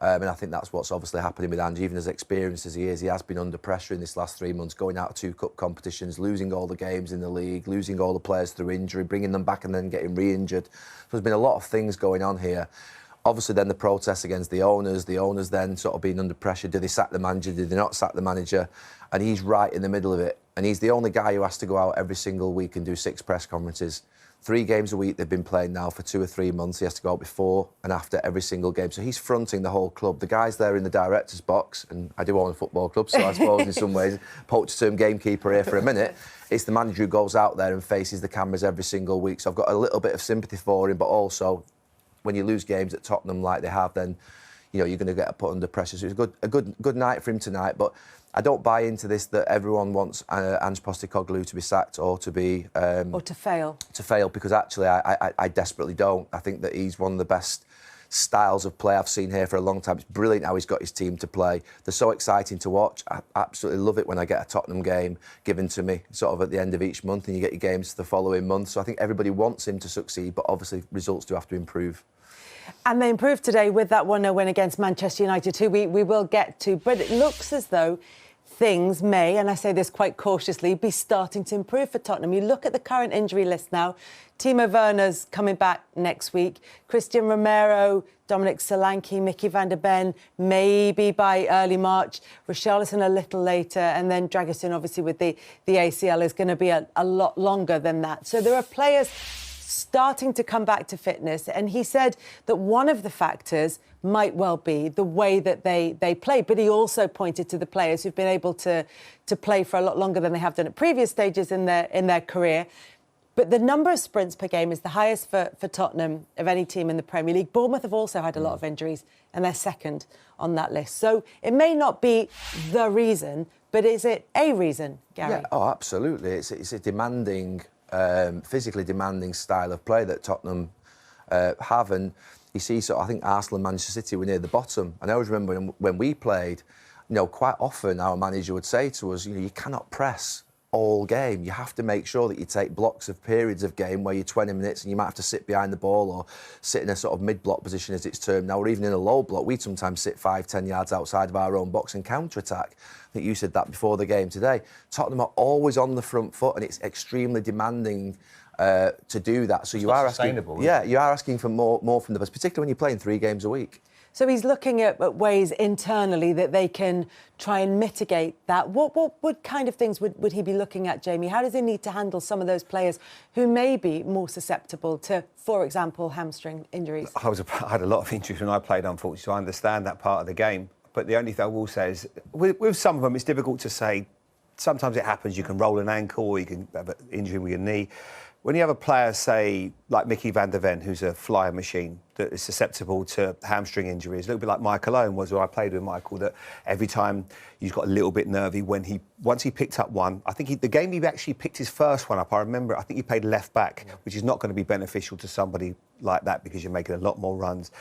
Speaker 4: and I think that's what's obviously happening with Ange. Even as experienced as he is, he has been under pressure in this last 3 months, going out of 2 cup competitions, losing all the games in the league, losing all the players through injury, bringing them back and then getting re-injured. So there's been a lot of things going on here. Obviously then the protests against the owners then sort of being under pressure. Do they sack the manager? Do they not sack the manager? And he's right in the middle of it. And he's the only guy who has to go out every single week and do 6 press conferences. 3 games a week they've been playing now for 2 or 3 months. He has to go out before and after every single game. So he's fronting the whole club. The guy's there in the director's box, and I do own a football club, so I suppose in some ways, poacher term gamekeeper here for a minute. It's the manager who goes out there and faces the cameras every single week. So I've got a little bit of sympathy for him, but also when you lose games at Tottenham like they have, then you're going to get put under pressure. So it's a good night for him tonight. But I don't buy into this that everyone wants Ange Postecoglou to be sacked or to be
Speaker 3: or to fail.
Speaker 4: To fail, because actually I desperately don't. I think that he's one of the best styles of play I've seen here for a long time. It's brilliant how he's got his team to play. They're so exciting to watch. I absolutely love it when I get a Tottenham game given to me sort of at the end of each month, and you get your games the following month. So I think everybody wants him to succeed, but obviously results do have to improve.
Speaker 3: And they improved today with that 1-0 win against Manchester United, who we will get to. But it looks as though things may, and I say this quite cautiously, be starting to improve for Tottenham. You look at the current injury list now. Timo Werner's coming back next week. Christian Romero, Dominic Solanke, Mickey van der Ben, maybe by early March. Richarlison a little later. And then Dragusin, obviously, with the ACL, is going to be a lot longer than that. So there are players starting to come back to fitness. And he said that one of the factors might well be the way that they play. But he also pointed to the players who've been able to play for a lot longer than they have done at previous stages in their career, But the number of sprints per game is the highest for Tottenham of any team in the Premier League. Bournemouth have also had a lot of injuries, and they're second on that list. So it may not be the reason, but is it a reason, Gary?
Speaker 4: Yeah, oh, absolutely. It's a demanding, physically demanding style of play that Tottenham have. And you see, I think Arsenal and Manchester City were near the bottom. And I always remember when we played, quite often our manager would say to us, you cannot press all game. You have to make sure that you take blocks of periods of game where you're 20 minutes and you might have to sit behind the ball or sit in a sort of mid-block position as it's termed now, or even in a low block. We'd sometimes sit 5-10 yards outside of our own box and counter-attack. I think you said that before the game today. Tottenham are always on the front foot and it's extremely demanding to do that. So you are asking, you are asking for more from the best, particularly when you're playing 3 games a week.
Speaker 3: So he's looking at ways internally that they can try and mitigate that. What kind of things would he be looking at, Jamie? How does he need to handle some of those players who may be more susceptible to, for example, hamstring injuries?
Speaker 5: I had a lot of injuries when I played, unfortunately, so I understand that part of the game. But the only thing I will say is, with some of them, it's difficult to say. Sometimes it happens, you can roll an ankle or you can have an injury with your knee. When you have a player, say, like Mickey van der Ven, who's a flyer machine, that is susceptible to hamstring injuries, a little bit like Michael Owen was, where I played with Michael, that every time he's got a little bit nervy once he picked up one, I think the game he actually picked his first one up, I remember, I think he played left back, which is not going to be beneficial to somebody like that because you're making a lot more runs.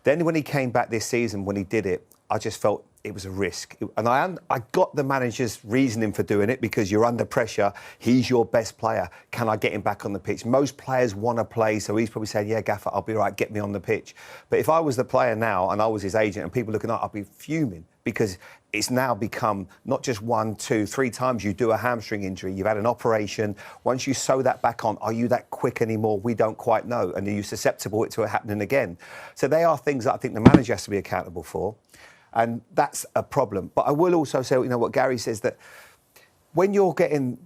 Speaker 5: Then when he came back this season, when he did it, I just felt it was a risk. And I got the manager's reasoning for doing it because you're under pressure. He's your best player. Can I get him back on the pitch? Most players want to play, so he's probably saying, yeah, Gaffer, I'll be all right, get me on the pitch. But if I was the player now and I was his agent and people looking up, I'd be fuming because it's now become not just 1, 2, 3 times you do a hamstring injury. You've had an operation. Once you sew that back on, are you that quick anymore? We don't quite know. And are you susceptible to it happening again? So they are things that I think the manager has to be accountable for. And that's a problem. But I will also say, what Gary says, that when you're getting,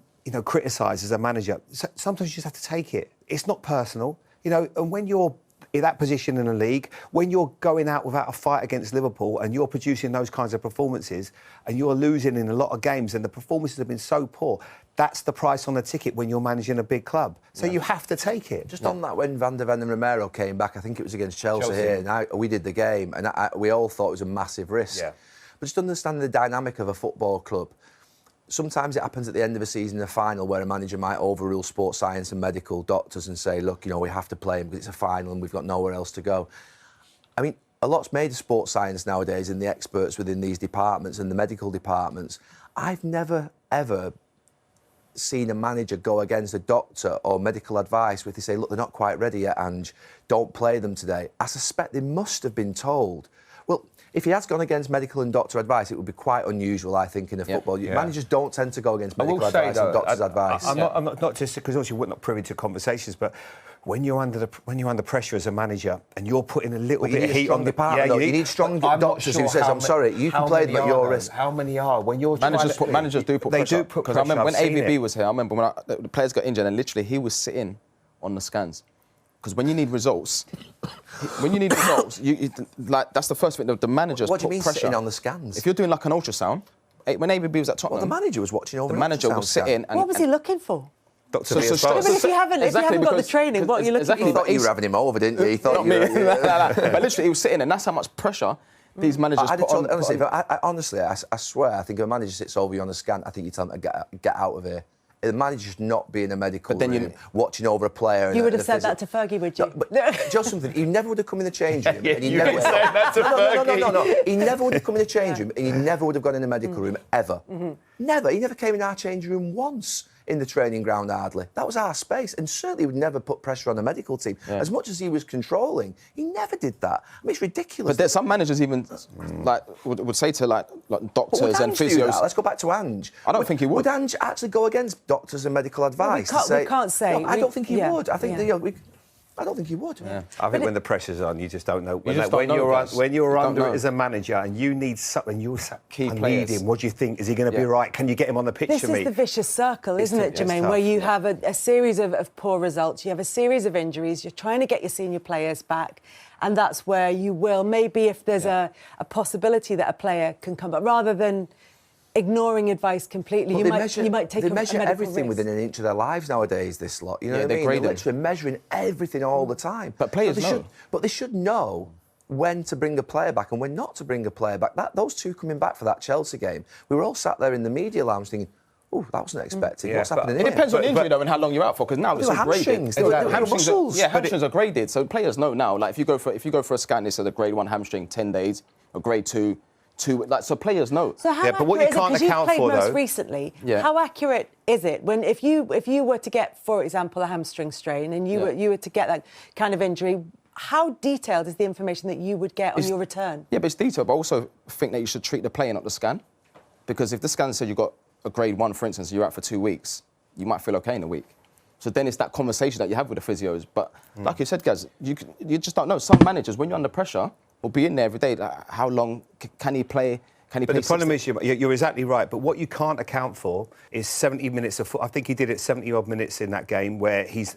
Speaker 5: criticised as a manager, sometimes you just have to take it. It's not personal, and when you're in that position in the league, when you're going out without a fight against Liverpool and you're producing those kinds of performances and you're losing in a lot of games and the performances have been so poor, that's the price on the ticket when you're managing a a club. So you have to take it.
Speaker 4: Just on that, when Van der Ven and Romero came back, I think it was against Chelsea here, and we did the game, and we all thought it was a massive risk. Yeah. But just understanding the dynamic of a football club, sometimes it happens at the end of a season, in a final, where a manager might overrule sports science and medical doctors and say, look, we have to play him because it's a final and we've got nowhere else to go. I mean, a lot's made of sports science nowadays and the experts within these departments and the medical departments. I've never, ever seen a manager go against a doctor or medical advice where they say, look, they're not quite ready yet, Ange, don't play them today. I suspect they must have been told. Well, if he has gone against medical and doctor advice, it would be quite unusual, I think, in a football. Managers don't tend to go against medical advice and doctor's advice.
Speaker 5: I'm not just because obviously we're not privy to conversations, but when you're under pressure as a manager and you're putting a little bit of heat on the department,
Speaker 4: you need strong doctors who says, I'm sorry, you can play them at your risk.
Speaker 5: How many are? When you're
Speaker 7: managers do put pressure. Because I remember when AVB was here, I remember when the players got injured and literally he was sitting on the scans. Because when you need results, that's the first thing. The managers put pressure. What do you mean sitting
Speaker 4: on the scans?
Speaker 7: If you're doing like an ultrasound, when AVB was at Tottenham,
Speaker 4: the manager was watching over.
Speaker 7: The manager would sit in.
Speaker 3: What was he looking for?
Speaker 5: But
Speaker 3: if you haven't got the training, what are you looking for?
Speaker 4: He thought you were having him over, didn't you? He thought
Speaker 7: But literally, he was sitting, and that's how much pressure these managers put on.
Speaker 4: Honestly, I swear, I think if a manager sits over you on a scan, I think you tell them to get out of here. The manager's not being a medical room, watching over a player.
Speaker 3: You would have said that to Fergie, would you?
Speaker 4: But just something. He never would have come in the change room.
Speaker 5: And he never would say that to Fergie.
Speaker 4: No. He never would have come in the change room, and he never would have gone in the medical room ever. Never. He never came in our change room once in the training ground, hardly. That was our space, and certainly would never put pressure on the medical team. As much as he was controlling, he never did that. I mean, it's ridiculous.
Speaker 7: But there's some managers even would say to like doctors and physios.
Speaker 4: Let's go back to Ange.
Speaker 7: I don't think he would.
Speaker 4: Would Ange actually go against doctors and medical advice?
Speaker 3: We can't say.
Speaker 4: No, I don't think he would. I think I don't think he would.
Speaker 5: Yeah. I think when the pressure's on, you just don't know. When you're under it as a manager and you need something, you're key players. Need him. What do you think? Is he going to be right? Can you get him on the pitch
Speaker 3: this
Speaker 5: for me?
Speaker 3: This is the vicious circle, isn't it, Jermaine? Where you have a series of poor results, you have a series of injuries, you're trying to get your senior players back, and that's where you will, maybe if there's a possibility that a player can come back, rather than ignoring advice completely. You might take
Speaker 4: they
Speaker 3: a
Speaker 4: measure
Speaker 3: medical
Speaker 4: everything
Speaker 3: risk.
Speaker 4: within an inch of their lives nowadays, this lot. You know what I mean?
Speaker 7: Grading.
Speaker 4: They're literally measuring everything all the time.
Speaker 7: But players know.
Speaker 4: But they should know when to bring a player back and when not to bring a player back. Those two coming back for that Chelsea game, we were all sat there in the media lounge thinking, oh, that wasn't expected.
Speaker 5: Yeah,
Speaker 4: what's happening here?
Speaker 7: It depends on injury, though, and how long you're out for, because now it's all graded.
Speaker 4: Hamstrings. They were muscles.
Speaker 7: Hamstrings are graded, so players know now. Like, if you go for a scan, they said a grade 1 hamstring, 10 days, a grade 2, so players know.
Speaker 3: So how
Speaker 5: but what you can't account for,
Speaker 3: most
Speaker 5: though,
Speaker 3: recently, how accurate is it when if you were to get, for example, a hamstring strain and you were to get that kind of injury, how detailed is the information that you would get on your return?
Speaker 7: Yeah, but it's detailed. But I also think that you should treat the player, not the scan, because if the scan said you got a grade 1, for instance, you're out for 2 weeks, you might feel okay in a week. So then it's that conversation that you have with the physios. But like you said, guys, you just don't know. Some managers, when you're under pressure, will be in there every day. Like, how long can he play? But
Speaker 5: the problem is, you're exactly right. But what you can't account for is 70 minutes of. I think he did it 70-odd minutes in that game where he's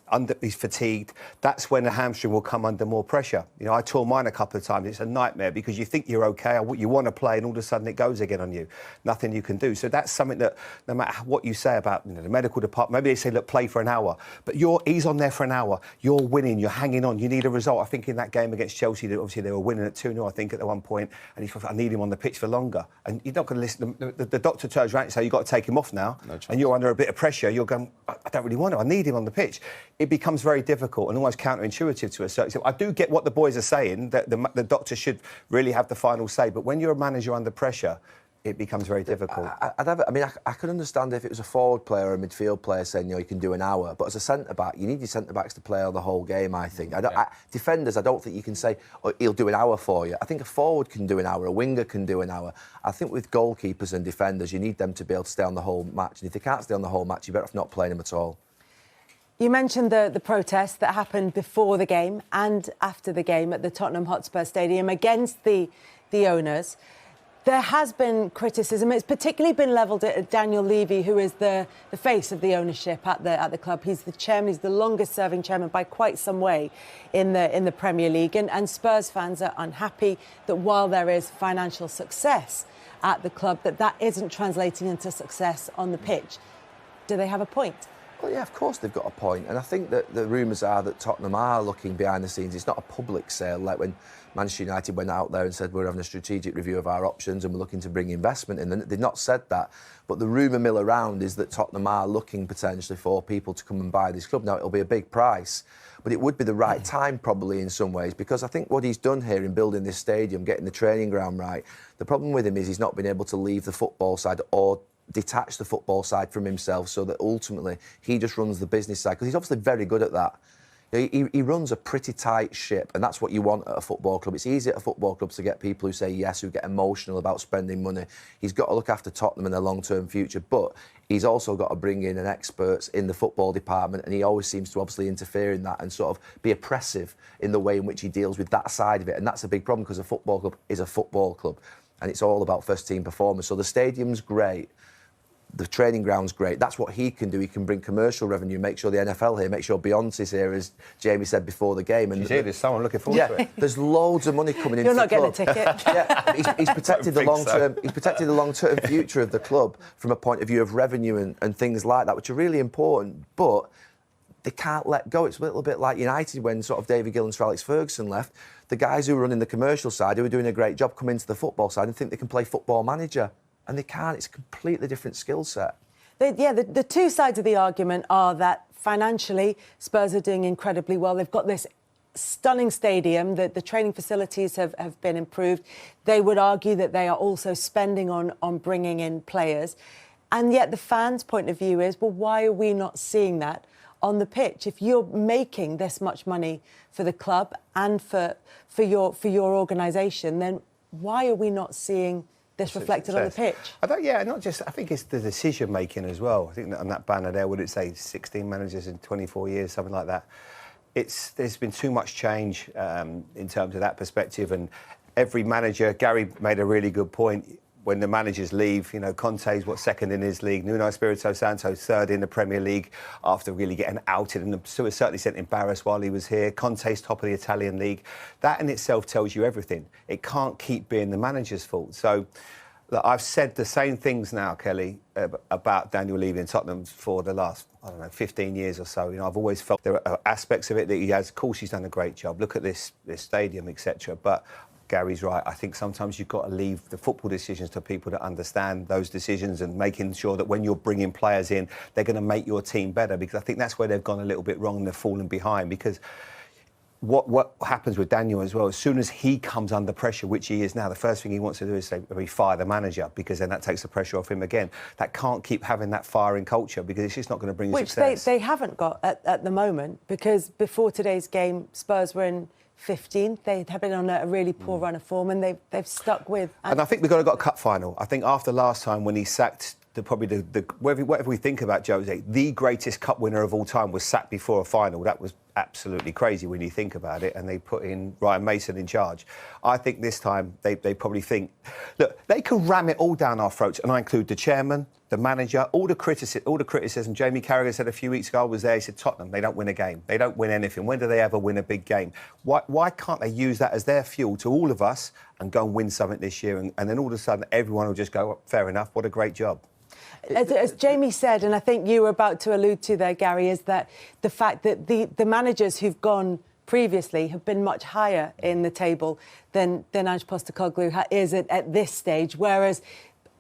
Speaker 5: fatigued. That's when the hamstring will come under more pressure. You know, I tore mine a couple of times. It's a nightmare because you think you're okay, you want to play, and all of a sudden it goes again on you. Nothing you can do. So that's something that, no matter what you say about the medical department, maybe they say, look, play for an hour, but he's on there for an hour. You're winning. You're hanging on. You need a result. I think in that game against Chelsea, obviously they were winning at 2-0. I think at one point, and he thought, I need him on the pitch for longer. And you're not going to listen. The doctor turns around and says, you've got to take him off now. No, and you're under a bit of pressure. You're going, I don't really want to. I need him on the pitch. It becomes very difficult and almost counterintuitive to a certain extent. I do get what the boys are saying, that the doctor should really have the final say. But when you're a manager under pressure, it becomes very difficult.
Speaker 4: I could understand if it was a forward player or a midfield player saying, you can do an hour. But as a centre-back, you need your centre-backs to play on the whole game, I think. Defenders, I don't think you can say, he'll do an hour for you. I think a forward can do an hour, a winger can do an hour. I think with goalkeepers and defenders, you need them to be able to stay on the whole match. And if they can't stay on the whole match, you're better off not playing them at all.
Speaker 3: You mentioned the protest that happened before the game and after the game at the Tottenham Hotspur Stadium against the owners. There has been criticism. It's particularly been levelled at Daniel Levy, who is the face of the ownership at the club. He's the chairman. He's the longest-serving chairman by quite some way in the Premier League. And Spurs fans are unhappy that while there is financial success at the club, that isn't translating into success on the pitch. Do they have a point?
Speaker 4: Well, yeah, of course they've got a point. And I think that the rumours are that Tottenham are looking behind the scenes. It's not a public sale, like when Manchester United went out there and said we're having a strategic review of our options and we're looking to bring investment in. They've not said that. But the rumour mill around is that Tottenham are looking potentially for people to come and buy this club. Now, it'll be a big price, but it would be the right time probably in some ways, because I think what he's done here in building this stadium, getting the training ground right, the problem with him is he's not been able to leave the football side or detach the football side from himself, so that ultimately he just runs the business side, because he's obviously very good at that. He runs a pretty tight ship, and that's what you want at a football club. It's easy at a football club to get people who say yes, who get emotional about spending money. He's got to look after Tottenham and their long-term future, but he's also got to bring in an experts in the football department, and he always seems to obviously interfere in that and sort of be oppressive in the way in which he deals with that side of it, and that's a big problem, because a football club is a football club, and it's all about first-team performance. So the stadium's great. The training ground's great. That's what he can do. He can bring commercial revenue, make sure the NFL here, make sure Beyonce's here, as Jamie said before the game. And
Speaker 5: she's here, there's someone looking forward to it.
Speaker 4: There's loads of money coming into the club.
Speaker 3: You're not getting a ticket.
Speaker 4: Yeah, he's protected the long-term. He's protected the long-term future of the club from a point of view of revenue and things like that, which are really important. But they can't let go. It's a little bit like United when sort of David Gill and Sir Alex Ferguson left. The guys who were running the commercial side, who were doing a great job, come into the football side and think they can play football manager, and they can't. It's a completely different skill set.
Speaker 3: The two sides of the argument are that financially Spurs are doing incredibly well. They've got this stunning stadium, the training facilities have been improved. They would argue that they are also spending on bringing in players. And yet the fans' point of view is, well, why are we not seeing that on the pitch? If you're making this much money for the club and for your organisation, then why are we not seeing this reflected on the pitch?
Speaker 5: I think it's the decision making as well. I think that on that banner there, would it say 16 managers in 24 years, something like that? There's been too much change in terms of that perspective, and every manager, Gary made a really good point. When the managers leave, Conte's second in his league, Nuno Espirito Santo third in the Premier League after really getting outed and to a certain extent embarrassed while he was here. Conte's top of the Italian league. That in itself tells you everything. It can't keep being the manager's fault. So Look, I've said the same things now, Kelly, about Daniel leaving Tottenham for the last, 15 years or so. I've always felt there are aspects of it that he has. Of course, he's done a great job. Look at this stadium, etc. But Gary's right. I think sometimes you've got to leave the football decisions to people that understand those decisions and making sure that when you're bringing players in, they're going to make your team better, because I think that's where they've gone a little bit wrong and they've fallen behind. Because what happens with Daniel as well, as soon as he comes under pressure, which he is now, the first thing he wants to do is say, we fire the manager, because then that takes the pressure off him again. That can't keep having that firing culture, because it's just not going to bring you success.
Speaker 3: Which they haven't got at the moment, because before today's game, Spurs were in 15th. They have been on a really poor run of form, and they've stuck with.
Speaker 5: And I think we've got a cup final. I think after last time when he sacked whatever we think about Jose, the greatest cup winner of all time was sacked before a final. That was absolutely crazy when you think about it, and they put in Ryan Mason in charge. I think this time they probably think, look, they can ram it all down our throats, and I include the chairman, the manager, all the criticism. Jamie Carragher said a few weeks ago, I was there, he said, Tottenham, they don't win a game. They don't win anything. When do they ever win a big game? Why can't they use that as their fuel to all of us and go and win something this year? And then all of a sudden, everyone will just go, oh, fair enough, what a great job.
Speaker 3: As Jamie said, and I think you were about to allude to there, Gary, is that the fact that the managers who've gone previously have been much higher in the table than Ange Postecoglou is at this stage, whereas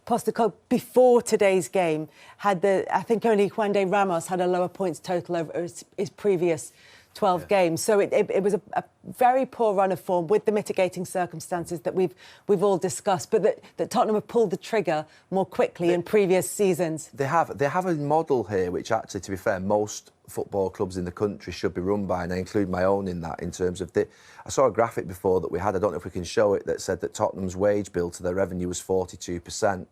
Speaker 3: Postecoglou, before today's game, I think only Juan de Ramos had a lower points total over his previous 12 games. So it was a very poor run of form, with the mitigating circumstances that we've all discussed, but that Tottenham have pulled the trigger more quickly in previous seasons.
Speaker 4: They have a model here which actually, to be fair, most football clubs in the country should be run by, and I include my own in that, in terms of I saw a graphic before that we had, I don't know if we can show it, that said that Tottenham's wage bill to their revenue was 42%.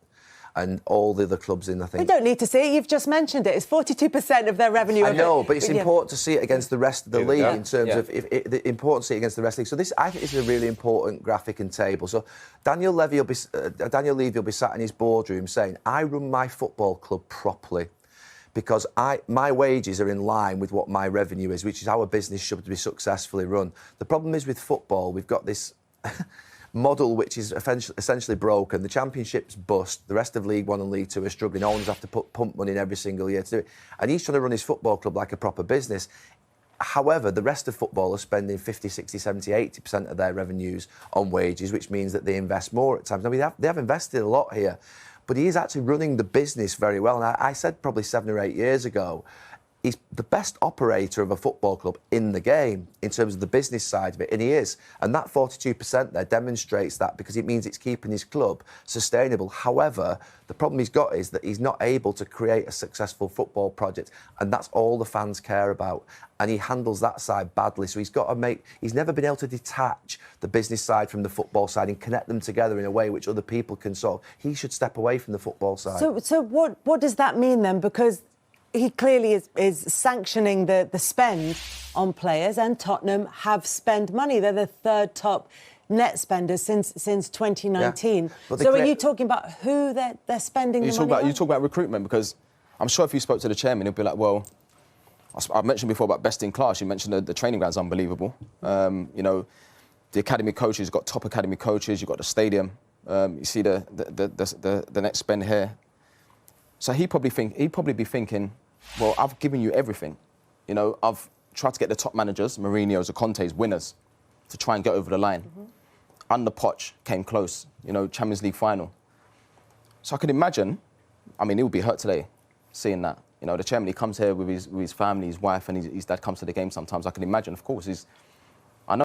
Speaker 4: And all the other clubs in, I think...
Speaker 3: We don't need to see it, you've just mentioned it. It's 42% of their revenue.
Speaker 4: I know, but it's important to see it against the rest of the league in terms of the importance to see it against the rest of the league. So this, I think, is a really important graphic and table. So Daniel Levy will be sat in his boardroom saying, I run my football club properly because my wages are in line with what my revenue is, which is how a business should be successfully run. The problem is with football, we've got this... model which is essentially broken. The Championship's bust. The rest of League One and League Two are struggling. Owners have to pump money in every single year to do it. And he's trying to run his football club like a proper business. However, the rest of football are spending 50, 60, 70, 80% of their revenues on wages, which means that they invest more at times. I mean, they have invested a lot here, but he is actually running the business very well. And I said probably 7 or 8 years ago, he's the best operator of a football club in the game in terms of the business side of it, and he is. And that 42% there demonstrates that, because it means it's keeping his club sustainable. However, the problem he's got is that he's not able to create a successful football project, and that's all the fans care about. And he handles that side badly. So he's never been able to detach the business side from the football side and connect them together in a way which other people can solve. He should step away from the football side.
Speaker 3: So what does that mean then? Because he clearly is sanctioning the spend on players, and Tottenham have spent money. They're the third top net spenders since 2019. Yeah. So are you talking about who they're spending the money on?
Speaker 7: You talk about recruitment, because I'm sure if you spoke to the chairman, he'll be like, well, I've mentioned before about best in class. You mentioned the training ground's unbelievable. The academy coaches, you've got top academy coaches, you've got the stadium. You see the net spend here. So he'd probably be thinking, well, I've given you everything. I've tried to get the top managers, Mourinho's or Conte's, winners, to try and get over the line. Mm-hmm. Under Poch came close, Champions League final. So I could imagine, he would be hurt today seeing that. The chairman, he comes here with his family, his wife, and his dad comes to the game sometimes. I can imagine, of course, I know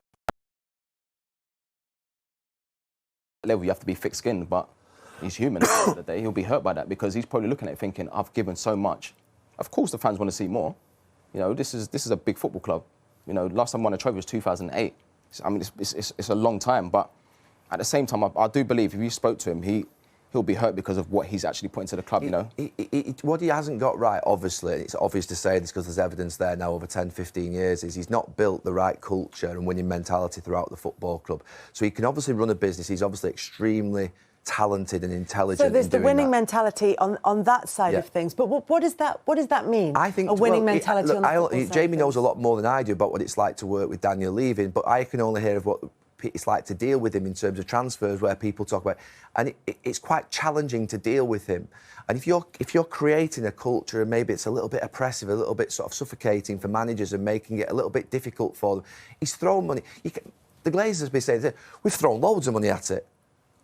Speaker 7: level you have to be thick-skinned, but he's human at the end of the day. He'll be hurt by that, because he's probably looking at it thinking, I've given so much. Of course the fans want to see more. This is a big football club. Last time I won a trophy was 2008. It's a long time, but at the same time, I do believe if you spoke to him, he'll be hurt because of what he's actually put into the club,
Speaker 4: What he hasn't got right, obviously, it's obvious to say this because there's evidence there now over 10, 15 years, is he's not built the right culture and winning mentality throughout the football club. So he can obviously run a business. He's obviously extremely talented and intelligent.
Speaker 3: So there's the winning mentality on that side of things. But what does that mean?
Speaker 4: I think
Speaker 3: a winning mentality on the football side.
Speaker 4: Jamie knows a lot more than I do about what it's like to work with Daniel leaving, but I can only hear of what it's like to deal with him in terms of transfers, where people talk about, and it's quite challenging to deal with him. And if you're creating a culture and maybe it's a little bit oppressive, a little bit sort of suffocating for managers and making it a little bit difficult for them, he's thrown money. The Glazers have been saying, we've thrown loads of money at it.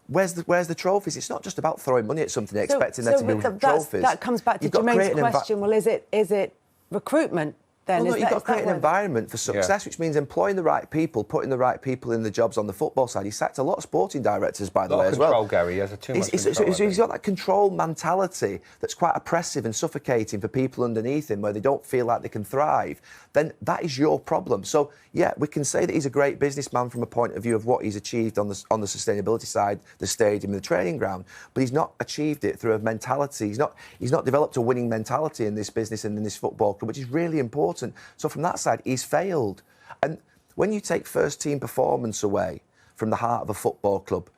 Speaker 4: Where's the trophies? It's not just about throwing money at something and expecting there to be trophies.
Speaker 3: That comes back to Jermaine's question. Well, is it recruitment? Then
Speaker 4: you've got to create an environment for success, which means employing the right people, putting the right people in the jobs on the football side. He sacked a lot of sporting directors, by the way, as well.
Speaker 5: Control, Gary. He has too much control.
Speaker 4: He's got that control mentality that's quite oppressive and suffocating for people underneath him, where they don't feel like they can thrive. Then that is your problem. So, yeah, we can say that he's a great businessman from a point of view of what he's achieved on the sustainability side, the stadium and the training ground, but he's not achieved it through a mentality. He's not developed a winning mentality in this business and in this football club, which is really important. So from that side, he's failed. And when you take first-team performance away from the heart of a football club,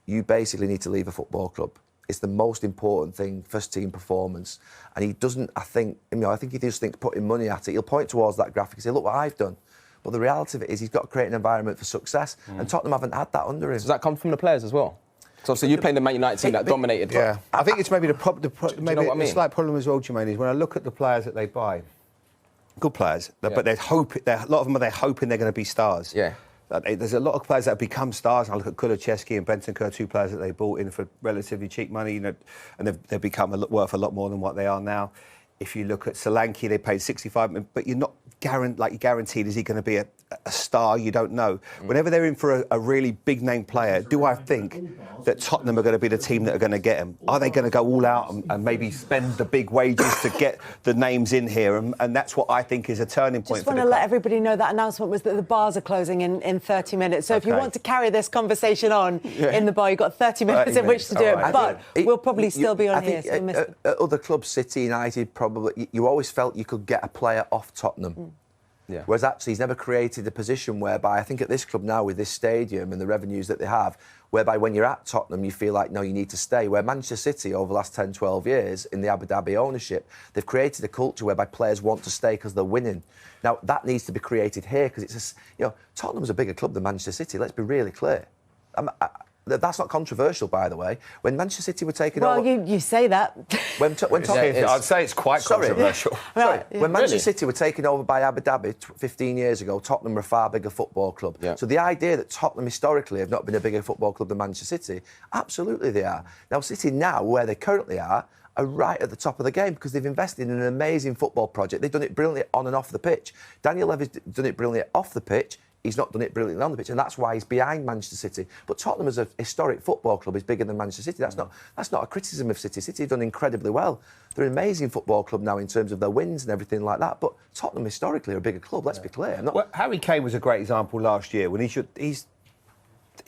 Speaker 4: you basically need to leave a football club. It's the most important thing, first-team performance. And he doesn't, I think he just thinks putting money at it. He'll point towards that graphic and say, look what I've done. But the reality of it is he's got to create an environment for success. And Tottenham haven't had that under him.
Speaker 7: Does that come from the players as well? So you playing the Man United team that dominated.
Speaker 5: Yeah, I think it's maybe the slight problem as well, Jermaine, is when I look at the players that they buy. Good players, but a lot of them they're hoping they're going to be stars.
Speaker 7: Yeah.
Speaker 5: There's a lot of players that have become stars. I look at Kulusevski and Bentancur, two players that they bought in for relatively cheap money, and they've become worth a lot more than what they are now. If you look at Solanke, they paid 65, but you're not guaranteed is he going to be a star? You don't know. Whenever they're in for a really big name player, do I think that Tottenham are going to be the team that are going to get him? Are they going to go all out and maybe spend the big wages to get the names in here? And that's what I think is a turning point.
Speaker 3: Just want to let everybody know that announcement was that the bars are closing in 30 minutes. So if you want to carry this conversation on in the bar, you've got 30 minutes in which to do it. But we'll probably still be on here. So
Speaker 4: at other clubs, City, United, probably, you always felt you could get a player off Tottenham. Yeah. Whereas actually he's never created a position whereby, I think at this club now with this stadium and the revenues that they have, whereby when you're at Tottenham you feel like, no, you need to stay. Where Manchester City over the last 10, 12 years in the Abu Dhabi ownership, they've created a culture whereby players want to stay because they're winning. Now that needs to be created here because it's Tottenham's a bigger club than Manchester City, let's be really clear. That's not controversial, by the way. When Manchester City were taking over...
Speaker 3: Well, you say that.
Speaker 5: I'd say it's quite controversial.
Speaker 4: When Manchester City were taken over by Abu Dhabi 15 years ago, Tottenham were a far bigger football club. Yeah. So the idea that Tottenham historically have not been a bigger football club than Manchester City, absolutely they are. Now, City now, where they currently are right at the top of the game because they've invested in an amazing football project. They've done it brilliantly on and off the pitch. Daniel Levy's done it brilliantly off the pitch. He's not done it brilliantly on the pitch, and that's why he's behind Manchester City. But Tottenham as a historic football club is bigger than Manchester City. That's not a criticism of City. City have done incredibly well. They're an amazing football club now in terms of their wins and everything like that. But Tottenham historically are a bigger club, let's be clear.
Speaker 5: Well, Harry Kane was a great example last year when he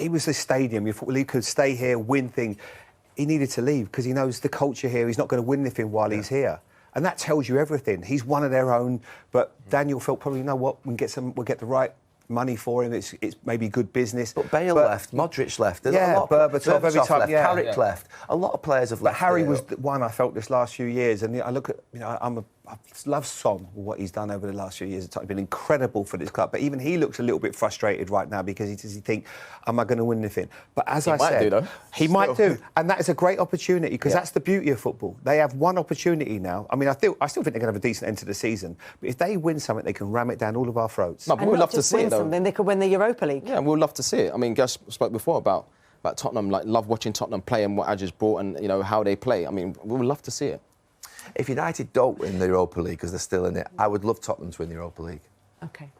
Speaker 5: was the stadium. You thought, well, he could stay here, win things. He needed to leave because he knows the culture here. He's not going to win anything while he's here. And that tells you everything. He's one of their own, but Daniel felt probably, you know what, we'll get the right money for him. It's maybe good business.
Speaker 4: But Bale left, Modric left.
Speaker 5: Berbatov every time.
Speaker 4: Left, Carrick left. A lot of players have left.
Speaker 5: But Harry was the one I felt this last few years, and I look at, I love Son, what he's done over the last few years. It's been incredible for this club. But even he looks a little bit frustrated right now because he thinks, am I going to win anything? But as I said, he might do. And that is a great opportunity because that's the beauty of football. They have one opportunity now. I mean, I still think they're going to have a decent end to the season. But if they win something, they can ram it down all of our throats.
Speaker 7: No, but we'd love to see it, though.
Speaker 3: Something, they could win the Europa League.
Speaker 7: Yeah, we'd love to see it. I mean, Gus spoke before about Tottenham, love watching Tottenham play and what Adj's brought and, how they play. I mean, we would love to see it.
Speaker 4: If United don't win the Europa League because they're still in it, I would love Tottenham to win the Europa League.
Speaker 3: OK.